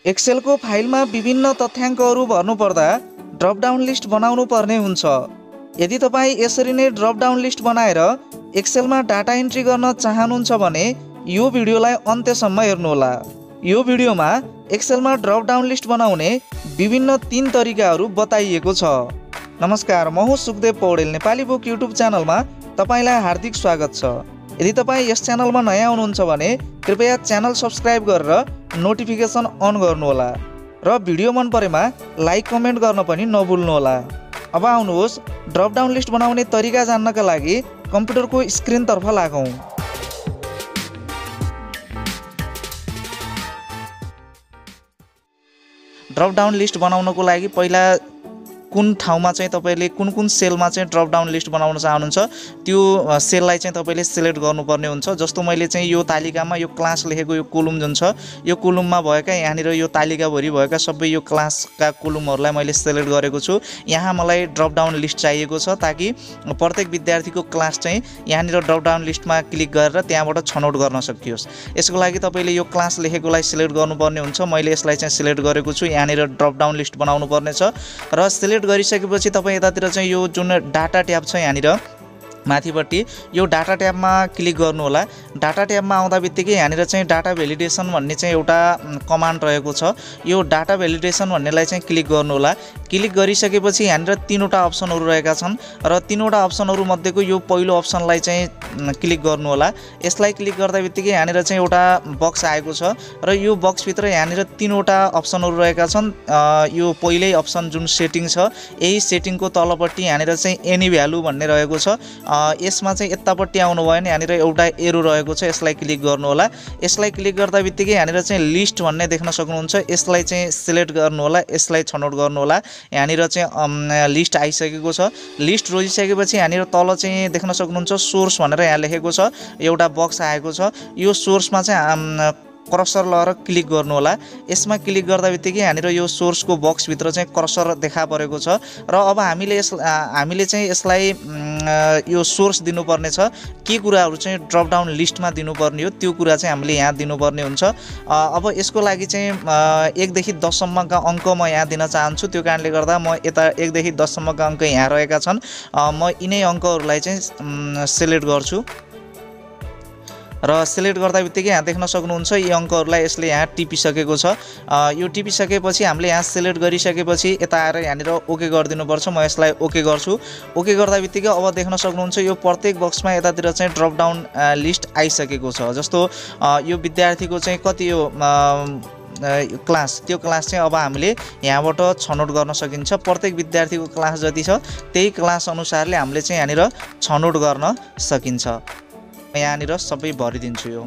Excel को फाइलमा विभिन्न तथ्याङ्कहरू भर्नुपर्दा dropdown list बनाउनु पर्ने हुन्छ। यदि तपाईँ यसरी नै ड्रपडाउन लिस्ट बनाएर एक्सेलमा डाटा एन्ट्री गर्न चाहनुहुन्छ भने यो भिडियोलाई अन्त्यसम्म हेर्नुहोला। यो भिडियोमा एक्सेलमा ड्रपडाउन लिस्ट बनाउने विभिन्न 3 तरिकाहरू बताइएको छ। नमस्कार, म हुँ सुखदेव पौडेल। नेपाली बुक युट्युब च्यानलमा तपाईलाई हार्दिक स्वागत छ। यदि तपाईँ यस च्यानलमा नयाँ हुनुहुन्छ भने कृपया च्यानल सब्स्क्राइब गरेर नोटिफिकेसन अन गर्नुहोला र भिडियो मन परेमा लाइक कमेन्ट गर्न पनि नभुल्नुहोला। अब आउनुहोस् ड्रपडाउन लिस्ट बनाउने तरिका जान्नका लागि कम्प्युटरको स्क्रिनतर्फ लागौँ। ड्रपडाउन लिस्ट बनाउनको लागि पहिला कुन ठाउँमा चाहिँ तपाईले कुन सेलमा चाहिँ ड्रपडाउन लिस्ट बनाउन चाहनुहुन्छ त्यो सेललाई चाहिँ तपाईले सिलेक्ट गर्नुपर्ने हुन्छ। जस्तो मैले चाहिँ यो तालिकामा यो क्लास लेखेको यो कोलम जुन छ यो कोलममा भएका यहाँनिर यो तालिकाभरि भएका सबै यो क्लासका कोलमहरूलाई मैले सिलेक्ट गरेको छु। यहाँ मलाई ड्रपडाउन लिस्ट चाहिएको छ ताकि प्रत्येक विद्यार्थीको क्लास चाहिँ यहाँनिर ड्रपडाउन लिस्टमा क्लिक गरेर त्यहाँबाट छनौट गर्न सकियोस्। यसको लागि तपाईले यो क्लास लेखेकोलाई सिलेक्ट गर्नुपर्ने हुन्छ। मैले यसलाई चाहिँ सिलेक्ट गरेको छु। यहाँनिर ड्रपडाउन लिस्ट बनाउनु पर्नेछ र सिलेक्ट गरिसकेपछि तपाईँ यतातिर चाहिँ यो जुन डाटा ट्याब छ यहाँनिर माथिपट्टि यो डाटा ट्याबमा क्लिक गर्नु होला। डाटा ट्याबमा आउँदा बित्तिकै यहाँनिर चाहिँ डाटा भ्यालिडेसन भन्ने चाहिँ एउटा कमान्ड रहेको छ। यो डाटा भ्यालिडेसन भन्नेलाई चाहिँ क्लिक गर्नु होला। क्लिक गरिसकेपछि यहाँनिर 3वटा अप्सनहरू रहेका छन् र 3वटा अप्सनहरू मध्येको यो पहिलो अप्सनलाई चाहिँ क्लिक गर्नु होला। यसलाई क्लिक गर्दा बित्तिकै यहाँनिर चाहिँ एउटा बक्स आएको छ र यो बक्सभित्र यहाँनिर 3वटा अप्सनहरू रहेका छन्। यो पहिल्यै अप्सन जुन सेटिङ छ यही सेटिङको तलपट्टि यहाँनिर चाहिँ एनी भ्यालु भन्ने रहेको छ। यसमा चाहिँ यतापट्टि आउनु भयो भने यहाँनिर एउटा एरो रहेको छ। यसलाई क्लिक गर्नु होला। यसलाई क्लिक गर्दा बित्तिकै यहाँनिर चाहिँ लिस्ट भन्ने देख्न सक्नुहुन्छ। यसलाई चाहिँ सिलेक्ट गर्नु होला। यसलाई छनौट गर्नु होला। यहाँनिर चाहिँ लिस्ट आइसकेको छ। लिस्ट रोजिसकेपछि यहाँनिर तल चाहिँ देख्न सक्नुहुन्छ सोर्स भनेर यहाँ लेखेको छ। एउटा बक्स आएको छ। यो सोर्समा चाहिँ क्रसर लगाएर क्लिक गर्नु होला। यसमा क्लिक गर्दा बित्तिकै यहाँनिर यो सोर्सको बक्सभित्र चाहिँ क्रसर देखा परेको छ र अब हामीले चाहिँ यसलाई यो सोर्स दिनुपर्ने छ। के कुराहरू चाहिँ ड्रपडाउन लिस्टमा दिनुपर्ने हो त्यो कुरा चाहिँ हामीले यहाँ दिनुपर्ने हुन्छ। अब यसको लागि चाहिँ 1 देखि 10 सम्मका अङ्क म यहाँ दिन चाहन्छु। त्यो कारणले गर्दा म यता 1 देखि 10 सम्मका अङ्क यहाँ रहेका छन्। म यिनै अङ्कहरूलाई चाहिँ सिलेक्ट गर्छु र सिलेक्ट गर्दा बित्तिकै यहाँ देख्न सक्नुहुन्छ यी अङ्कहरूलाई यसले यहाँ टिपिसकेको छ। यो टिपिसकेपछि हामीले यहाँ सिलेक्ट गरिसकेपछि यता आएर यहाँनिर ओके गरिदिनुपर्छ। म यसलाई ओके गर्छु। ओके गर्दा बित्तिकै अब देख्न सक्नुहुन्छ यो प्रत्येक बक्समा यतातिर चाहिँ ड्रपडाउन लिस्ट आइसकेको छ। जस्तो यो विद्यार्थीको चाहिँ कति यो क्लास त्यो क्लास चाहिँ अब हामीले यहाँबाट छनौट गर्न सकिन्छ। प्रत्येक विद्यार्थीको क्लास जति छ त्यही क्लास अनुसारले हामीले चाहिँ यहाँनिर छनौट गर्न सकिन्छ। यहाँनिर सबै भरिदिन्छु यो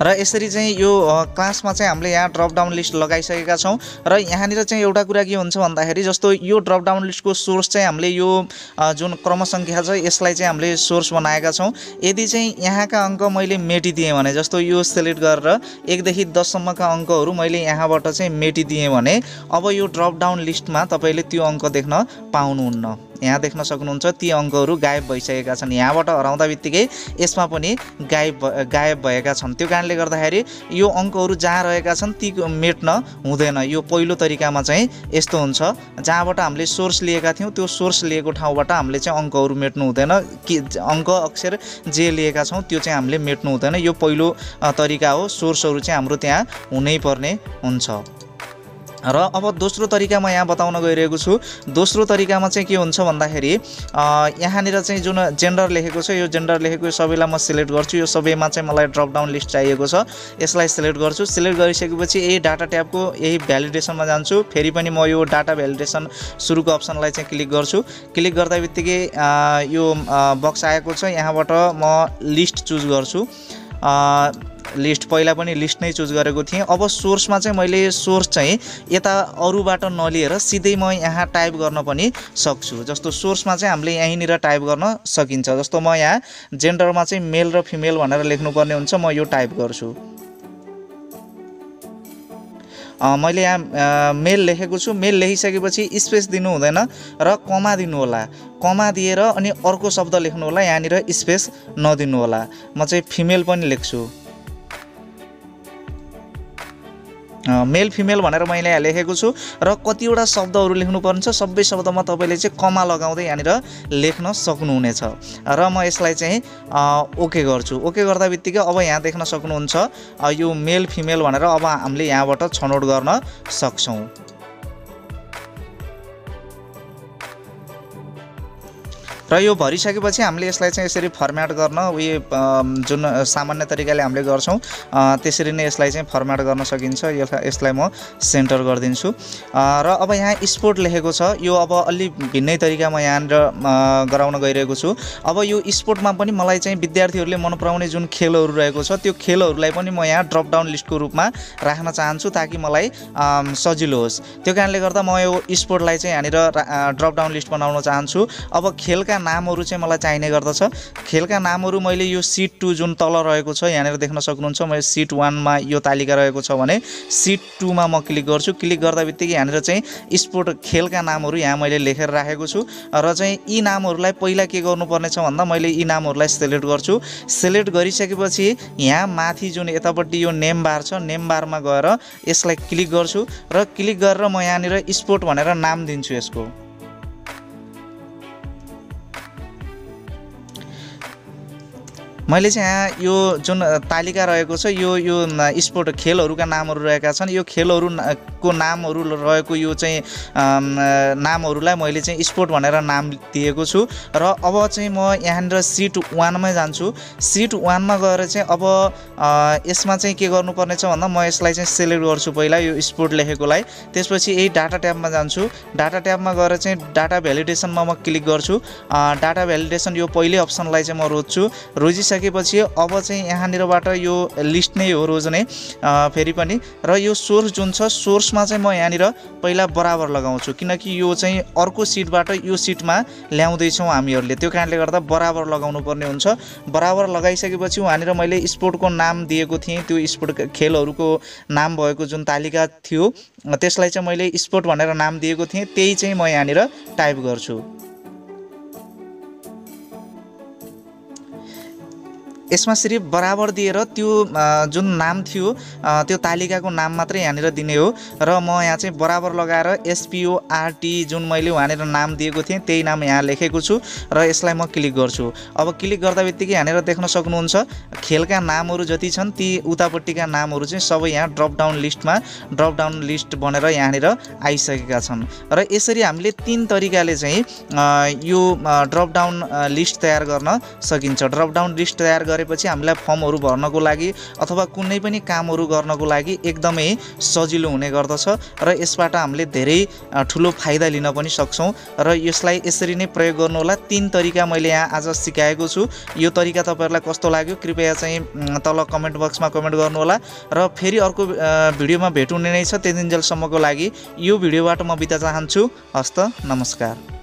र यसरी चाहिँ यो क्लासमा चाहिँ हामीले यहाँ ड्रपडाउन लिस्ट लगाइसकेका छौँ। र यहाँनिर चाहिँ एउटा कुरा के हुन्छ भन्दाखेरि जस्तो यो ड्रपडाउन लिस्टको सोर्स चाहिँ हामीले यो जुन क्रमसङ्ख्या छ यसलाई चाहिँ हामीले सोर्स बनाएका छौँ। यदि चाहिँ यहाँका अङ्क मैले मेटिदिएँ भने जस्तो यो सिलेक्ट गरेर 1 देखि 10 सम्मका अङ्कहरू मैले यहाँबाट चाहिँ मेटिदिएँ भने अब यो ड्रपडाउन लिस्टमा तपाईँले त्यो अङ्क देख्न पाउनुहुन्न। यहाँ देख्न सक्नुहुन्छ ती अङ्कहरू गायब भइसकेका छन्। यहाँबाट हराउँदा बित्तिकै यसमा पनि गायब भएका छन्। त्यो कारणले गर्दाखेरि यो अङ्कहरू जहाँ रहेका छन् ती मेट्न हुँदैन। यो पहिलो तरिकामा चाहिँ यस्तो हुन्छ। जहाँबाट हामीले सोर्स लिएका थियौँ त्यो सोर्स लिएको ठाउँबाट हामीले चाहिँ अङ्कहरू मेट्नु हुँदैन। कि अङ्क अक्षर जे लिएका छौँ त्यो चाहिँ हामीले मेट्नु हुँदैन। यो पहिलो तरिका हो। सोर्सहरू चाहिँ हाम्रो त्यहाँ हुनै पर्ने हुन्छ। र अब दोस्रो तरिका म यहाँ बताउन गइरहेको छु। दोस्रो तरिकामा चाहिँ के हुन्छ भन्दाखेरि यहाँनिर चाहिँ जुन जेन्डर लेखेको छ यो जेन्डर लेखेको सबैलाई म सिलेक्ट गर्छु। यो सबैमा चाहिँ मलाई ड्रपडाउन लिस्ट चाहिएको छ। यसलाई सिलेक्ट गर्छु। सिलेक्ट गरिसकेपछि यही डाटा ट्याबको यही भ्यालिडेसनमा जान्छु। फेरि पनि म यो डाटा भ्यालिडेसन सुरुको अप्सनलाई चाहिँ क्लिक गर्छु। क्लिक गर्दा बित्तिकै यो बक्स आएको छ। यहाँबाट म लिस्ट चुज गर्छु। लिस्ट पहिला पनि लिस्ट नै चुज गरेको थिएँ। अब सोर्समा चाहिँ मैले सोर्स चाहिँ यता अरूबाट नलिएर सिधै म यहाँ टाइप गर्न पनि सक्छु। जस्तो सोर्समा चाहिँ हामीले यहीँनिर टाइप गर्न सकिन्छ। जस्तो म यहाँ जेन्डरमा चाहिँ मेल र फिमेल भनेर लेख्नुपर्ने हुन्छ। म यो टाइप गर्छु। मैले यहाँ मेल लेखेको छु। मेल लेखिसकेपछि स्पेस दिनु हुँदैन र कमा दिनु होला। कमा दिएर अनि अर्को शब्द लेख्नु होला। यहाँनिर स्पेस नदिनु होला। म चाहिँ फिमेल पनि लेख्छु। मेल फिमेल भनेर मैले यहाँ लेखेको छु र कतिवटा शब्दहरू लेख्नुपर्ने छ सबै शब्दमा तपाईँले चाहिँ कमा लगाउँदै यहाँनिर लेख्न सक्नुहुनेछ र म यसलाई चाहिँ ओके गर्छु। ओके गर्दा बित्तिकै अब यहाँ देख्न सक्नुहुन्छ यो मेल फिमेल भनेर अब हामीले यहाँबाट छनौट गर्न सक्छौँ। र यो भरिसकेपछि हामीले यसलाई चाहिँ यसरी फर्म्याट गर्न उयो जुन सामान्य तरिकाले हामीले गर्छौँ त्यसरी नै यसलाई चाहिँ फर्म्याट गर्न सकिन्छ। यसलाई म सेन्टर गरिदिन्छु र अब यहाँ स्पोर्ट लेखेको छ यो अब अलि भिन्नै तरिकामा यहाँनिर गराउन गइरहेको छु। अब यो स्पोर्टमा पनि मलाई चाहिँ विद्यार्थीहरूले मन पराउने जुन खेलहरू रहेको छ त्यो खेलहरूलाई पनि म यहाँ ड्रपडाउन लिस्टको रूपमा राख्न चाहन्छु ताकि मलाई सजिलो होस्। त्यो कारणले गर्दा म यो स्पोर्टलाई चाहिँ यहाँनिर ड्रपडाउन लिस्ट बनाउन चाहन्छु। अब खेलका नामहरू चाहिँ मलाई चाहिने गर्दछ। खेलका नामहरू मैले यो सिट 2 जुन तल रहेको छ यहाँनिर देख्न सक्नुहुन्छ मैले सिट 1 मा यो तालिका रहेको छ भने सिट 2 मा म क्लिक गर्छु। क्लिक गर्दा बित्तिकै यहाँनिर चाहिँ स्पोर्ट खेलका नामहरू यहाँ मैले लेखेर राखेको छु र चाहिँ यी नामहरूलाई पहिला के गर्नुपर्ने छ भन्दा मैले यी नामहरूलाई सिलेक्ट गर्छु। सिलेक्ट गरिसकेपछि यहाँ माथि जुन यतापट्टि यो नेम बार छ नेम बारमा गएर यसलाई क्लिक गर्छु र क्लिक गरेर म यहाँनिर स्पोर्ट भनेर नाम दिन्छु यसको। मैले चाहिँ यहाँ यो जुन तालिका रहेको छ यो स्पोर्ट खेलहरूका नामहरू रहेका छन्। यो खेलहरूको नामहरू रहेको यो चाहिँ नामहरूलाई मैले चाहिँ स्पोर्ट भनेर नाम दिएको छु र अब चाहिँ म यहाँनिर सिट 1 मै जान्छु। सिट 1 मा गएर चाहिँ अब यसमा चाहिँ के गर्नुपर्ने छ भन्दा म यसलाई चाहिँ सिलेक्ट गर्छु पहिला यो स्पोर्ट लेखेकोलाई। त्यसपछि यही डाटा ट्याबमा जान्छु। डाटा ट्याबमा गएर चाहिँ डाटा भ्यालिडेसनमा म क्लिक गर्छु। डाटा भ्यालिडेसन यो पहिलो अप्सनलाई चाहिँ म रोज्छु। रोजिसकेपछि अब चाहिँ यहाँनिरबाट यो लिस्ट नै हो रोज्ने फेरि पनि र यो सोर्स जुन छ सोर्समा चाहिँ म यहाँनिर पहिला बराबर लगाउँछु किनकि यो चाहिँ अर्को सिटबाट यो सिटमा ल्याउँदैछौँ हामीहरूले। त्यो कारणले गर्दा बराबर लगाउनु पर्ने हुन्छ। बराबर लगाइसकेपछि वहाँनिर मैले स्पोर्टको नाम दिएको थिएँ त्यो स्पोर्ट खेलहरूको नाम भएको जुन तालिका थियो त्यसलाई चाहिँ मैले स्पोर्ट भनेर नाम दिएको थिएँ त्यही चाहिँ म यहाँनिर टाइप गर्छु। यसमा सिर्फ बराबर दिएर त्यो जुन नाम थियो त्यो तालिकाको नाम मात्रै यहाँनिर दिने हो र म यहाँ चाहिँ बराबर लगाएर SPORT जुन मैले वहाँनिर नाम दिएको थिएँ त्यही नाम यहाँ लेखेको छु र यसलाई म क्लिक गर्छु। अब क्लिक गर्दा बित्तिकै यहाँनिर देख्न सक्नुहुन्छ खेलका नामहरू जति छन् ती उतापट्टिका नामहरू चाहिँ सबै यहाँ ड्रपडाउन लिस्टमा ड्रपडाउन लिस्ट बनेर यहाँनिर आइसकेका छन् र यसरी हामीले 3 तरिकाले चाहिँ यो ड्रपडाउन लिस्ट तयार गर्न सकिन्छ। ड्रपडाउन लिस्ट तयार गरेपछि हामीलाई फर्महरू भर्नको लागि अथवा कुनै पनि कामहरू गर्नको लागि एकदमै सजिलो हुने गर्दछ र यसबाट हामीले धेरै ठुलो फाइदा लिन पनि सक्छौँ र यसलाई यसरी नै प्रयोग गर्नु होला। 3 तरिका मैले यहाँ आज सिकाएको छु। यो तरिका तपाईहरुलाई कस्तो लाग्यो कृपया चाहिँ तल कमेन्ट बक्समा कमेन्ट गर्नु होला र फेरि अर्को भिडियोमा भेटुने नै छ। त्यतिन्जेलसम्मको लागि यो भिडियोबाट म बिदा चाहन्छु। हस्त नमस्कार।